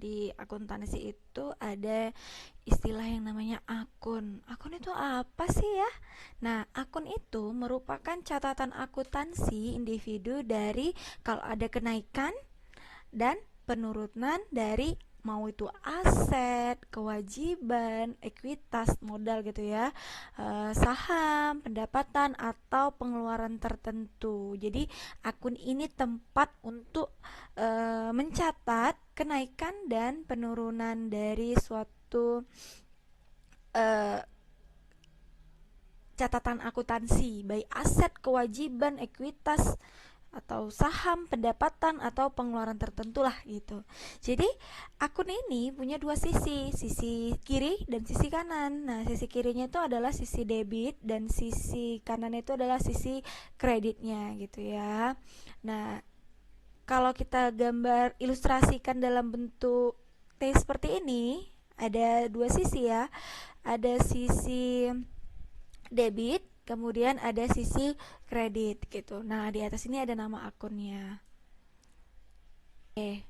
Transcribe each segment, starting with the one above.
di akuntansi itu ada istilah yang namanya akun. Akun itu apa sih ya? Nah, akun itu merupakan catatan akuntansi individu dari kalau ada kenaikan dan penurunan dari mau itu aset, kewajiban, ekuitas, modal gitu ya, saham, pendapatan atau pengeluaran tertentu. Jadi akun ini tempat untuk mencatat kenaikan dan penurunan dari suatu eh, catatan akuntansi, baik aset, kewajiban, ekuitas atau saham, pendapatan atau pengeluaran tertentu lah gitu. Jadi akun ini punya dua sisi, sisi kiri dan sisi kanan. Nah, sisi kirinya itu adalah sisi debit dan sisi kanan itu adalah sisi kreditnya gitu ya. Nah, kalau kita gambar ilustrasikan dalam bentuk T seperti ini, ada dua sisi ya. Ada sisi debit, kemudian ada sisi kredit gitu. Nah, di atas ini ada nama akunnya. Oke.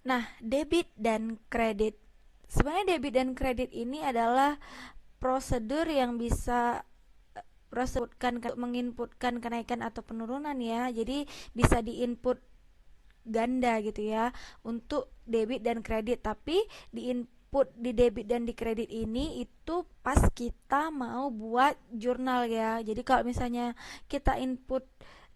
Nah, debit dan kredit. Sebenarnya debit dan kredit ini adalah prosedur yang bisa menginputkan kenaikan atau penurunan ya. Jadi bisa diinput ganda gitu ya untuk debit dan kredit, tapi diinput di debit dan di kredit ini itu pas kita mau buat jurnal ya. Jadi kalau misalnya kita input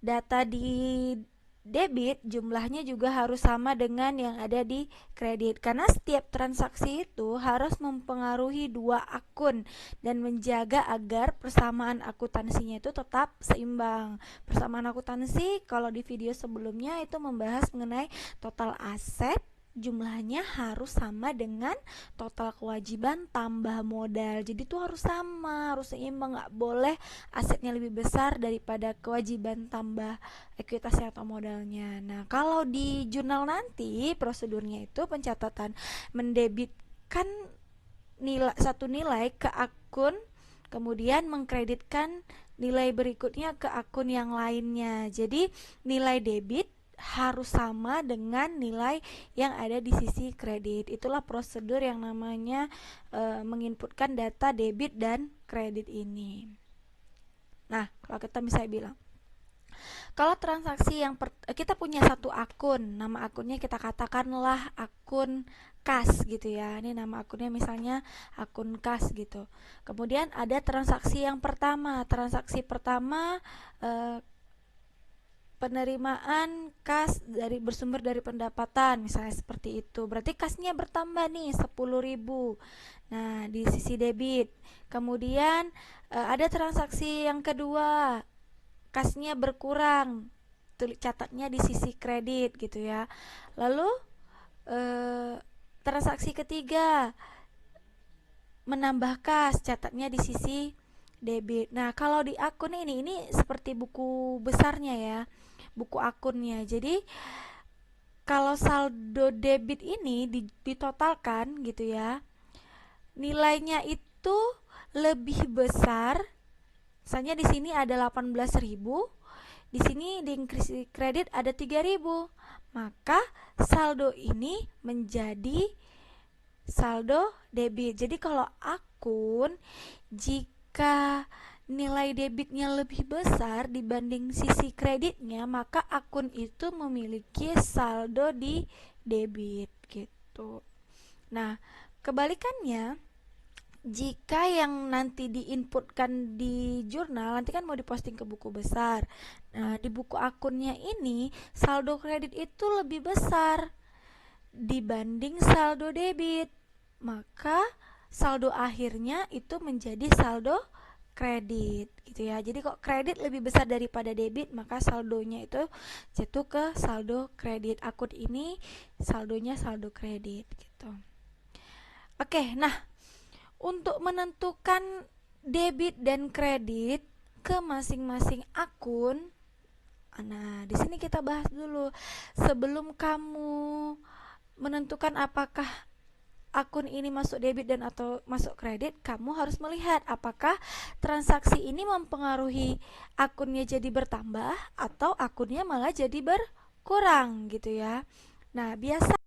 data di debit, jumlahnya juga harus sama dengan yang ada di kredit karena setiap transaksi itu harus mempengaruhi dua akun dan menjaga agar persamaan akuntansinya itu tetap seimbang. Persamaan akuntansi kalau di video sebelumnya itu membahas mengenai total aset jumlahnya harus sama dengan total kewajiban tambah modal. Jadi itu harus sama, harus seimbang, nggak boleh asetnya lebih besar daripada kewajiban tambah ekuitasnya atau modalnya. Nah, kalau di jurnal nanti prosedurnya itu pencatatan mendebitkan satu nilai ke akun, kemudian mengkreditkan nilai berikutnya ke akun yang lainnya. Jadi nilai debit harus sama dengan nilai yang ada di sisi kredit. Itulah prosedur yang namanya menginputkan data debit dan kredit ini. Nah, kalau kita misalnya bilang, kalau transaksi yang kita punya satu akun, nama akunnya kita katakanlah akun kas gitu ya. Ini nama akunnya misalnya akun kas gitu. Kemudian ada transaksi yang pertama. Transaksi pertama penerimaan kas bersumber dari pendapatan misalnya seperti itu. Berarti kasnya bertambah nih 10.000. Nah, di sisi debit. Kemudian ada transaksi yang kedua, kasnya berkurang. Catatnya di sisi kredit gitu ya. Lalu transaksi ketiga menambah kas, catatnya di sisi debit. Nah, kalau di akun ini seperti buku besarnya ya, buku akunnya. Jadi kalau saldo debit ini ditotalkan gitu ya, nilainya itu lebih besar. Misalnya di sini ada 18.000, di sini di kredit ada 3.000. Maka saldo ini menjadi saldo debit. Jadi kalau akun, jika nilai debitnya lebih besar dibanding sisi kreditnya, maka akun itu memiliki saldo di debit gitu. Nah, kebalikannya, jika yang nanti diinputkan di jurnal nanti kan mau diposting ke buku besar. Nah, di buku akunnya ini saldo kredit itu lebih besar dibanding saldo debit. Maka saldo akhirnya itu menjadi saldo kredit gitu ya. Jadi kok kredit lebih besar daripada debit, maka saldonya itu jatuh ke saldo kredit. Akun ini saldonya saldo kredit gitu. Oke, nah untuk menentukan debit dan kredit ke masing-masing akun, nah di sini kita bahas dulu. Sebelum kamu menentukan apakah akun ini masuk debit dan atau masuk kredit, kamu harus melihat apakah transaksi ini mempengaruhi akunnya jadi bertambah atau akunnya malah jadi kurang gitu ya. Nah, biasa